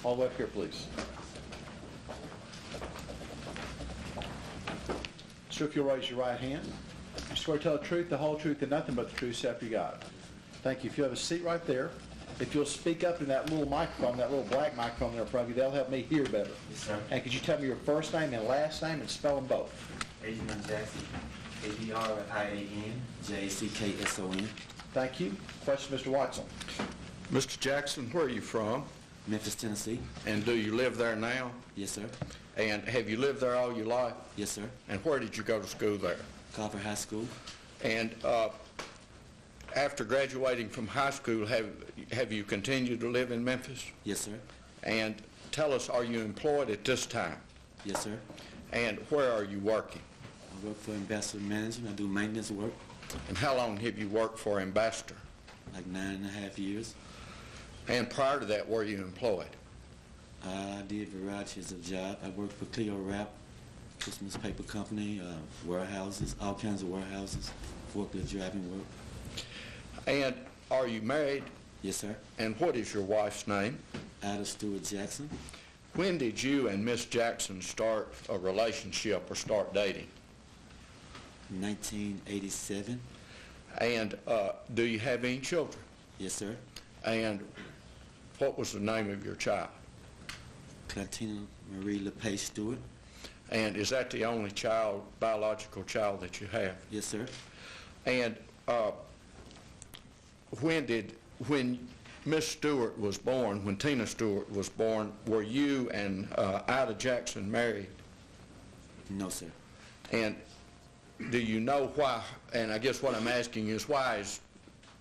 All the way up here, please. Sir, if you'll raise your right hand. You swear to tell the truth, the whole truth, and nothing but the truth, so help you God. Thank you. If you have a seat right there, if you'll speak up in that little microphone, that little black microphone there in front of you, that'll help me hear better. Yes, sir. And could you tell me your first name and last name and spell them both? Adrian Jackson, ADRIAN, JACKSON. Thank you. Question, Mr. Whitesell. Mr. Jackson, where are you from? Memphis, Tennessee. And do you live there now? Yes, sir. And have you lived there all your life? Yes, sir. And where did you go to school there? Carver High School. And after graduating from high school, have you continued to live in Memphis? Yes, sir. And tell us, are you employed at this time? Yes, sir. And where are you working? I work for Ambassador Management. I do maintenance work. And how long have you worked for Ambassador? Like 9.5 years. And prior to that, were you employed? I did varieties of jobs. I worked for Cleo Wrap, Christmas paper company, warehouses, all kinds of warehouses, forklift driving work. And are you married? Yes, sir. And what is your wife's name? Tina Stewart Jackson. When did you and Miss Jackson start a relationship or start dating? 1987. And do you have any children? Yes, sir. And what was the name of your child? Tina Marie LePage Stewart. And is that the only child, biological child that you have? Yes, sir. And when Miss Stewart was born, when Tina Stewart was born, were you and Ida Jackson married? No, sir. And do you know why, and I guess what I'm asking is, why is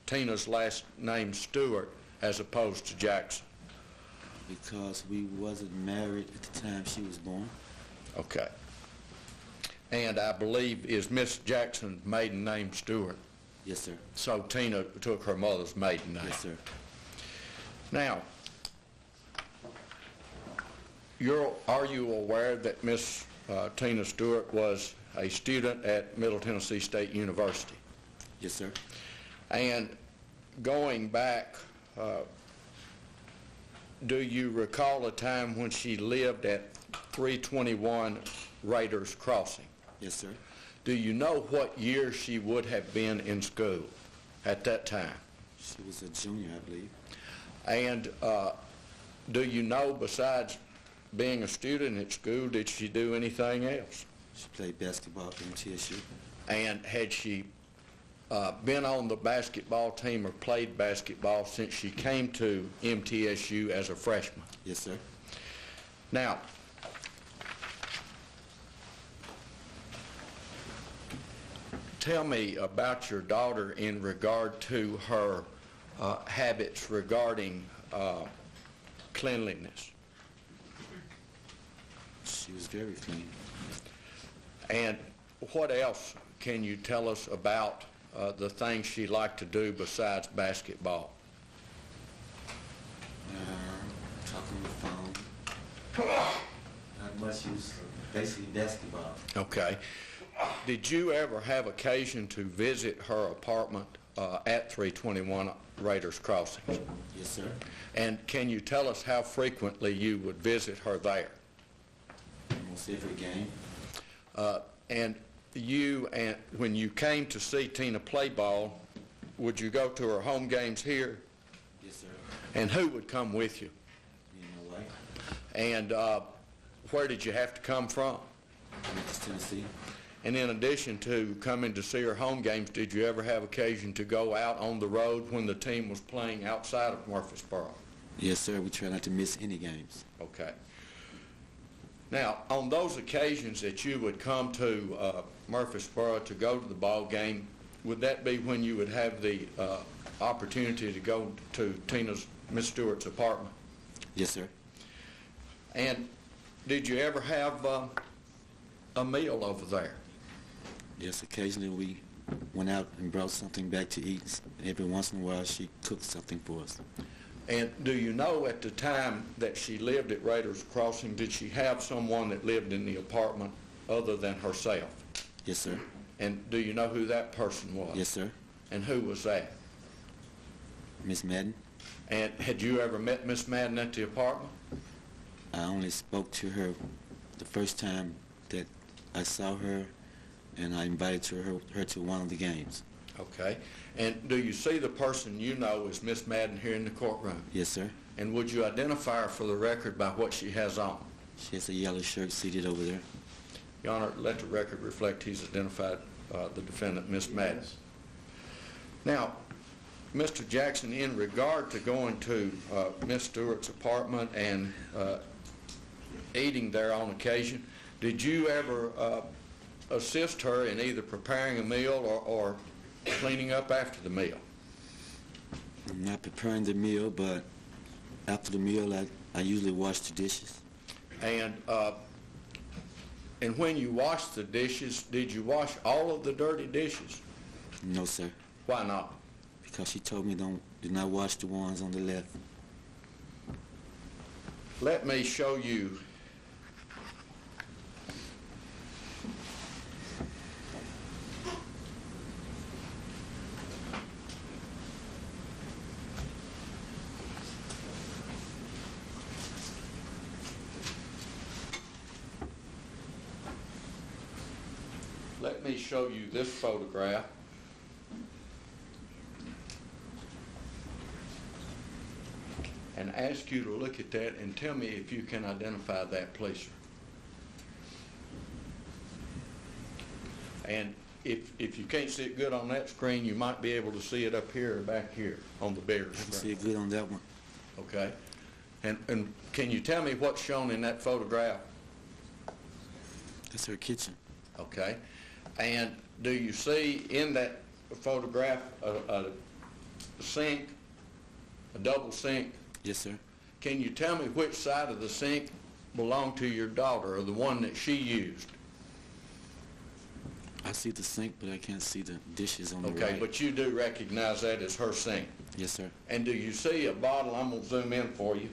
Tina's last name Stewart as opposed to Jackson? Because we wasn't married at the time she was born. Okay. And I believe, is Miss Jackson's maiden name Stewart? Yes, sir. So Tina took her mother's maiden name. Yes, sir. Now, are you aware that Miss Tina Stewart was a student at Middle Tennessee State University? Yes, sir. And going back, do you recall a time when she lived at 321 Raiders Crossing? Yes, sir. Do you know what year she would have been in school at that time? She was a junior, I believe. And do you know, besides being a student at school, did she do anything else? She played basketball for MTSU. And had she been on the basketball team or played basketball since she came to MTSU as a freshman? Yes, sir. Now, tell me about your daughter in regard to her habits regarding cleanliness. She was very clean. And what else can you tell us about the things she liked to do besides basketball? Talking on the phone. Not much. She was basically basketball. Okay. Did you ever have occasion to visit her apartment at 321 Raiders Crossing? Yes, sir. And can you tell us how frequently you would visit her there? Almost every game. And when you came to see Tina play ball, would you go to her home games here? Yes, sir. And who would come with you? Me and my wife. And where did you have to come from? Memphis, Tennessee. And in addition to coming to see her home games, did you ever have occasion to go out on the road when the team was playing outside of Murfreesboro? Yes, sir. We try not to miss any games. Okay. Now, on those occasions that you would come to Murfreesboro to go to the ball game, would that be when you would have the opportunity to go to Miss Stewart's apartment? Yes, sir. And did you ever have a meal over there? Yes, occasionally we went out and brought something back to eat. Every once in a while she cooked something for us. And do you know at the time that she lived at Raiders Crossing, did she have someone that lived in the apartment other than herself? Yes, sir. And do you know who that person was? Yes, sir. And who was that? Miss Madden. And had you ever met Miss Madden at the apartment? I only spoke to her the first time that I saw her, and I invited her to one of the games. Okay. And do you see the person you know as Miss Madden here in the courtroom? Yes, sir. And would you identify her for the record by what she has on? She has a yellow shirt seated over there. Your Honor, let the record reflect he's identified the defendant, Miss Madden. Yes. Now, Mr. Jackson, in regard to going to Miss Stewart's apartment and eating there on occasion, did you ever assist her in either preparing a meal or cleaning up after the meal? I'm not preparing the meal, but after the meal, I usually wash the dishes. And when you washed the dishes, did you wash all of the dirty dishes? No, sir. Why not? Because she told me do not wash the ones on the left. Let me show you this photograph. And ask you to look at that and tell me if you can identify that, please, sir. And if you can't see it good on that screen, you might be able to see it up here or back here on the bigger I can screen. see it good on that one. Okay. And can you tell me what's shown in that photograph? That's her kitchen. Okay. And do you see in that photograph a sink, a double sink? Yes, sir. Can you tell me which side of the sink belonged to your daughter, or the one that she used? I see the sink, but I can't see the dishes on the right. Okay, but you do recognize that as her sink. Yes, sir. And do you see a bottle? I'm going to zoom in for you.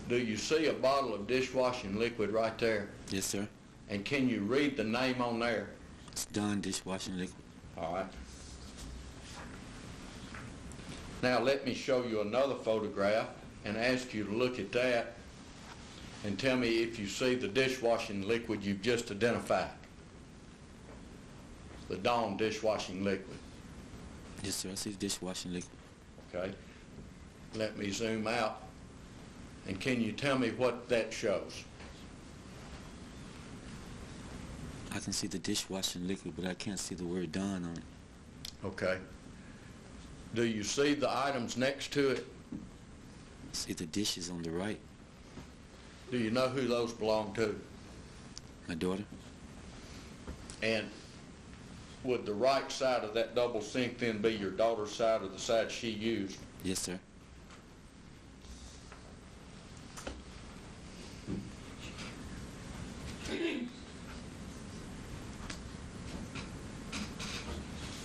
Do you see a bottle of dishwashing liquid right there? Yes, sir. And can you read the name on there? It's Dawn dishwashing liquid. All right. Now let me show you another photograph and ask you to look at that and tell me if you see the dishwashing liquid you've just identified. The Dawn dishwashing liquid. Yes, sir. I see the dishwashing liquid. Okay. Let me zoom out. And can you tell me what that shows? I can see the dishwashing liquid, but I can't see the word Dawn on it. Okay. Do you see the items next to it? I see the dishes on the right. Do you know who those belong to? My daughter. And would the right side of that double sink then be your daughter's side or the side she used? Yes, sir.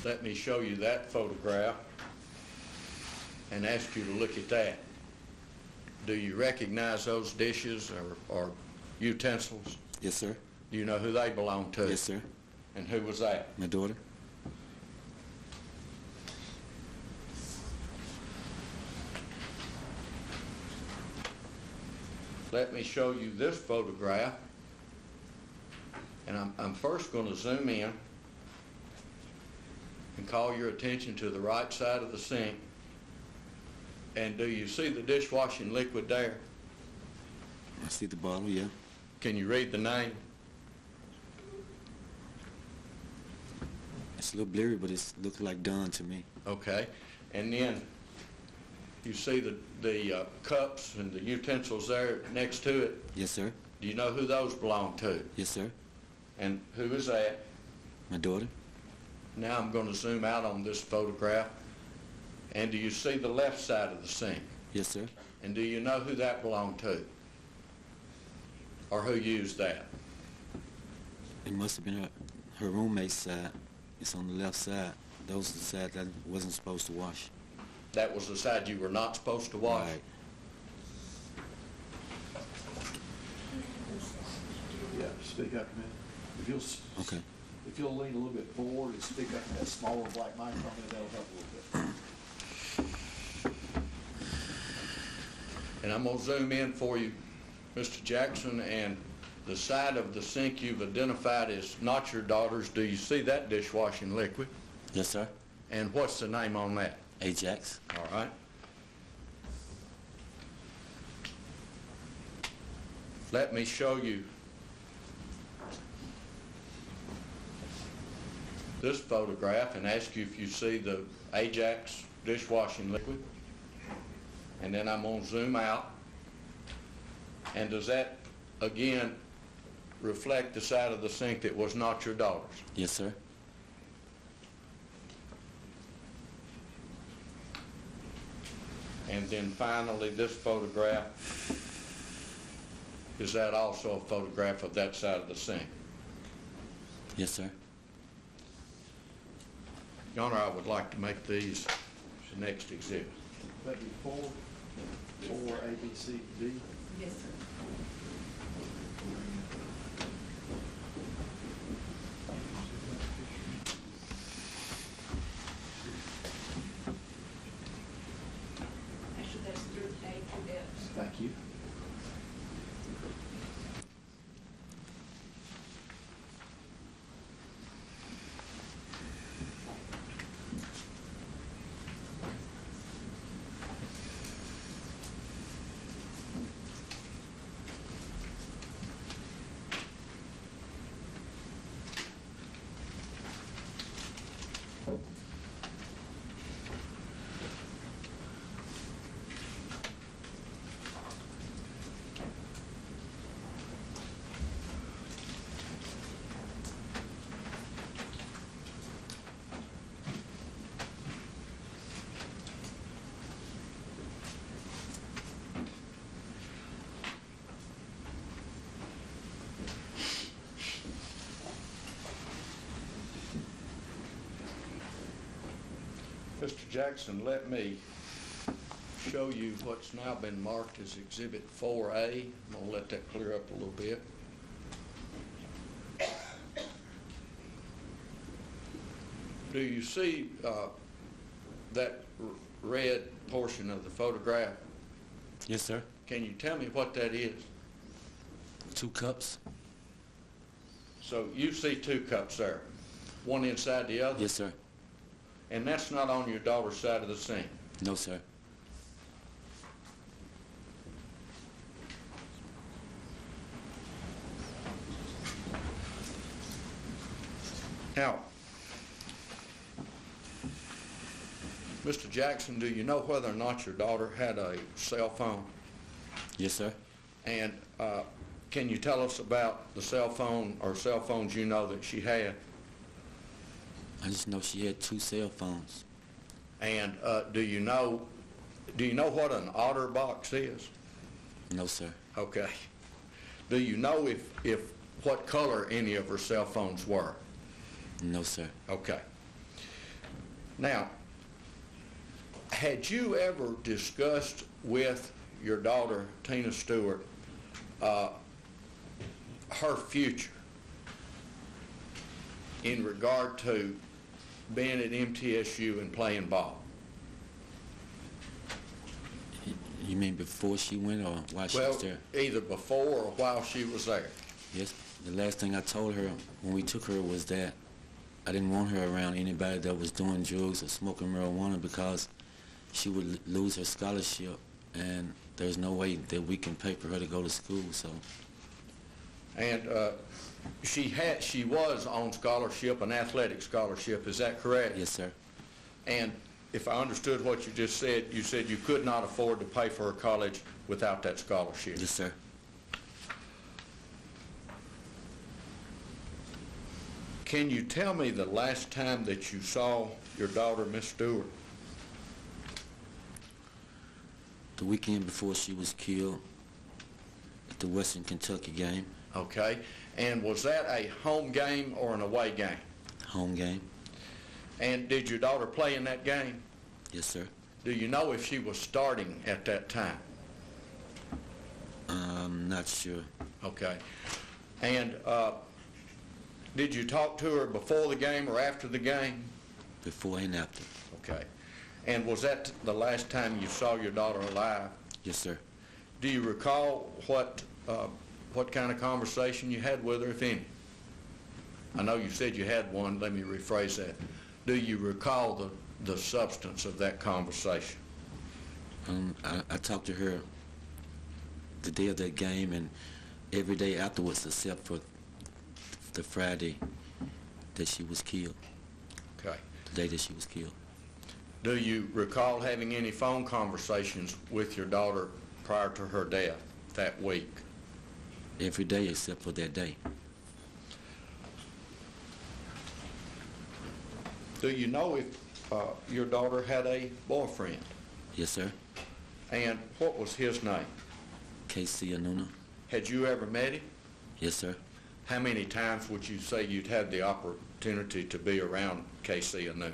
Let me show you that photograph and ask you to look at that. Do you recognize those dishes or utensils? Yes, sir. Do you know who they belong to? Yes, sir. And who was that? My daughter. Let me show you this photograph. And I'm first going to zoom in and call your attention to the right side of the sink. And do you see the dishwashing liquid there? I see the bottle, yeah. Can you read the name? It's a little blurry, but it's looking like Dawn to me. Okay. And then you see the cups and the utensils there next to it. Yes, sir. Do you know who those belong to? Yes, sir. And who is that? My daughter. Now I'm going to zoom out on this photograph. And do you see the left side of the sink? Yes, sir. And do you know who that belonged to? Or who used that? It must have been her roommate's side. It's on the left side. Those are the side that I wasn't supposed to wash. That was the side you were not supposed to wash? Right. Yeah, speak up a minute. Okay. If you'll lean a little bit forward and speak up in that smaller black microphone, that'll help a little bit. And I'm going to zoom in for you Mr. Jackson, and the side of the sink you've identified as not your daughter's, do you see that dishwashing liquid? Yes, sir. And what's the name on that? Ajax. All right. Let me show you this photograph and ask you if you see the Ajax dishwashing liquid. And then I'm going to zoom out. And does that, again, reflect the side of the sink that was not your daughter's? Yes, sir. And then finally, this photograph, is that also a photograph of that side of the sink? Yes, sir. Your Honor, I would like to make these the next exhibit. That'd be 4, A, B, C, D. Yes, sir. Actually, that's through A through F. Thank you. Mr. Jackson, let me show you what's now been marked as Exhibit 4A. I'm going to let that clear up a little bit. Do you see that red portion of the photograph? Yes, sir. Can you tell me what that is? 2 cups. So you see 2 cups there, one inside the other? Yes, sir. And that's not on your daughter's side of the sink? No, sir. Now, Mr. Jackson, do you know whether or not your daughter had a cell phone? Yes, sir. And can you tell us about the cell phone or cell phones you know that she had? I just know she had 2 cell phones. And do you know what an otter box is? No, sir. Okay. Do you know if what color any of her cell phones were? No, sir. Okay. Now, had you ever discussed with your daughter, Tina Stewart, her future in regard to being at MTSU and playing ball? You mean before she went or while she was there? Either before or while she was there. Yes. The last thing I told her when we took her was that I didn't want her around anybody that was doing drugs or smoking marijuana because she would lose her scholarship, and there's no way that we can pay for her to go to school. So. And she was on scholarship, an athletic scholarship. Is that correct? Yes, sir. And if I understood what you just said, you said you could not afford to pay for her college without that scholarship. Yes, sir. Can you tell me the last time that you saw your daughter, Miss Stewart? The weekend before she was killed at the Western Kentucky game. Okay. And was that a home game or an away game? Home game. And did your daughter play in that game? Yes, sir. Do you know if she was starting at that time? I'm not sure. Okay. And did you talk to her before the game or after the game? Before and after. Okay. And was that the last time you saw your daughter alive? Yes, sir. Do you recall what what kind of conversation you had with her, if any? I know you said you had one. Let me rephrase that. Do you recall the substance of that conversation? I talked to her the day of that game and every day afterwards except for the Friday that she was killed, Okay. the day that she was killed. Do you recall having any phone conversations with your daughter prior to her death that week? Every day except for that day. Do you know if your daughter had a boyfriend? Yes, sir. And what was his name? Casey Anuna. Had you ever met him? Yes, sir. How many times would you say you'd had the opportunity to be around Casey Anuna?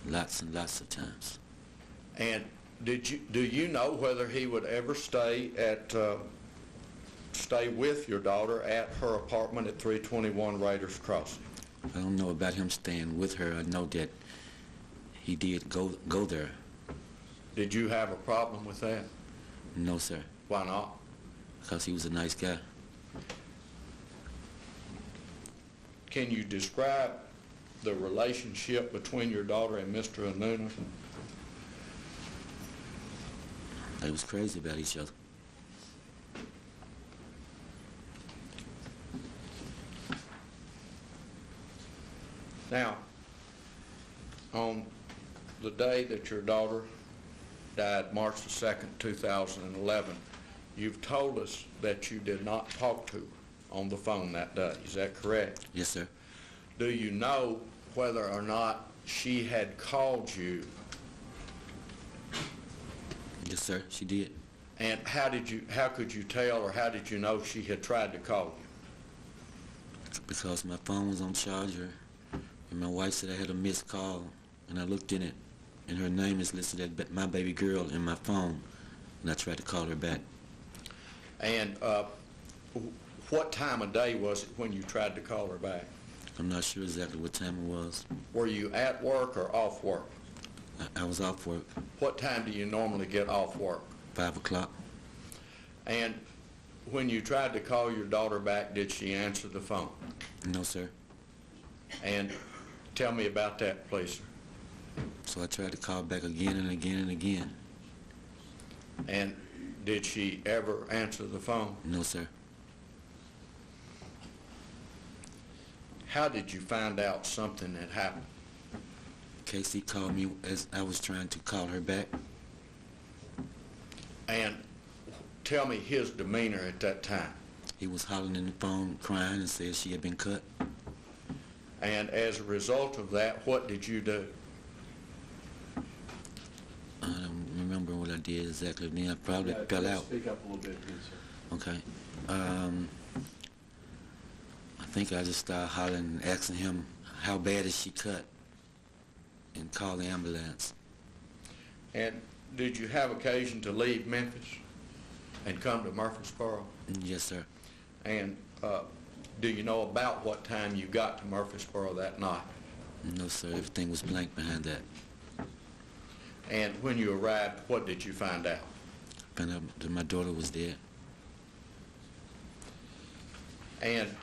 Lots and lots of times. And do you know whether he would ever stay with your daughter at her apartment at 321 Raiders Crossing? I don't know about him staying with her. I know that he did go there. Did you have a problem with that? No, sir. Why not? Because he was a nice guy. Can you describe the relationship between your daughter and Mr. Anuna? They was crazy about each other. Now, on the day that your daughter died, March the 2nd, 2011, you've told us that you did not talk to her on the phone that day. Is that correct? Yes, sir. Do you know whether or not she had called you? Yes, sir. She did. And how could you tell, or how did you know she had tried to call you? Because my phone was on charger, and my wife said I had a missed call, and I looked in it, and her name is listed as my baby girl in my phone, and I tried to call her back. And what time of day was it when you tried to call her back? I'm not sure exactly what time it was. Were you at work or off work? I was off work. What time do you normally get off work? 5 o'clock. And when you tried to call your daughter back, did she answer the phone? No, sir. And tell me about that, please, sir. So I tried to call back again and again and again. And did she ever answer the phone? No, sir. How did you find out something had happened? Casey called me as I was trying to call her back. And tell me his demeanor at that time. He was hollering in the phone, crying, and said she had been cut. And as a result of that, what did you do? I don't remember what I did exactly. Then I probably fell out. Speak up a little bit, please, sir. Okay. I think I just started hollering and asking him, how bad is she cut? And call the ambulance. And did you have occasion to leave Memphis and come to Murfreesboro? Yes, sir. And do you know about what time you got to Murfreesboro that night? No, sir. Everything was blank behind that. And when you arrived, what did you find out? I found out that my daughter was dead. And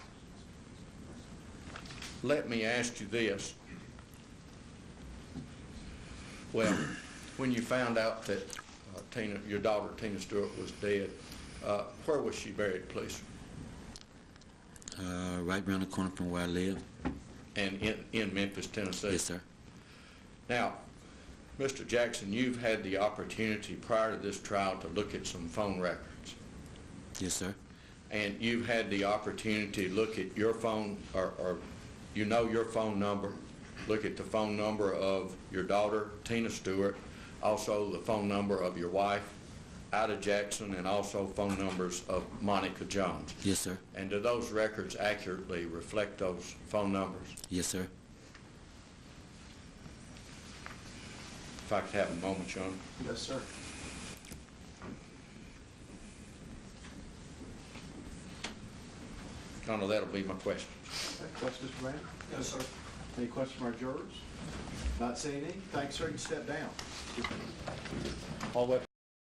let me ask you this. Well, when you found out that your daughter, Tina Stewart, was dead, where was she buried, please? Right around the corner from where I live. And in Memphis, Tennessee? Yes, sir. Now, Mr. Jackson, you've had the opportunity prior to this trial to look at some phone records. Yes, sir. And you've had the opportunity to look at your phone, or you know your phone number, look at the phone number of your daughter, Tina Stewart, also the phone number of your wife, Ida Jackson, and also phone numbers of Monica Jones. Yes, sir. And do those records accurately reflect those phone numbers? Yes, sir. If I could have a moment, Sean. Yes, sir. Connell, that'll be my question. Okay, questions for Randy? Yes, sir. Any questions from our jurors? Not seeing any? Thanks, sir. You can step down. All the way up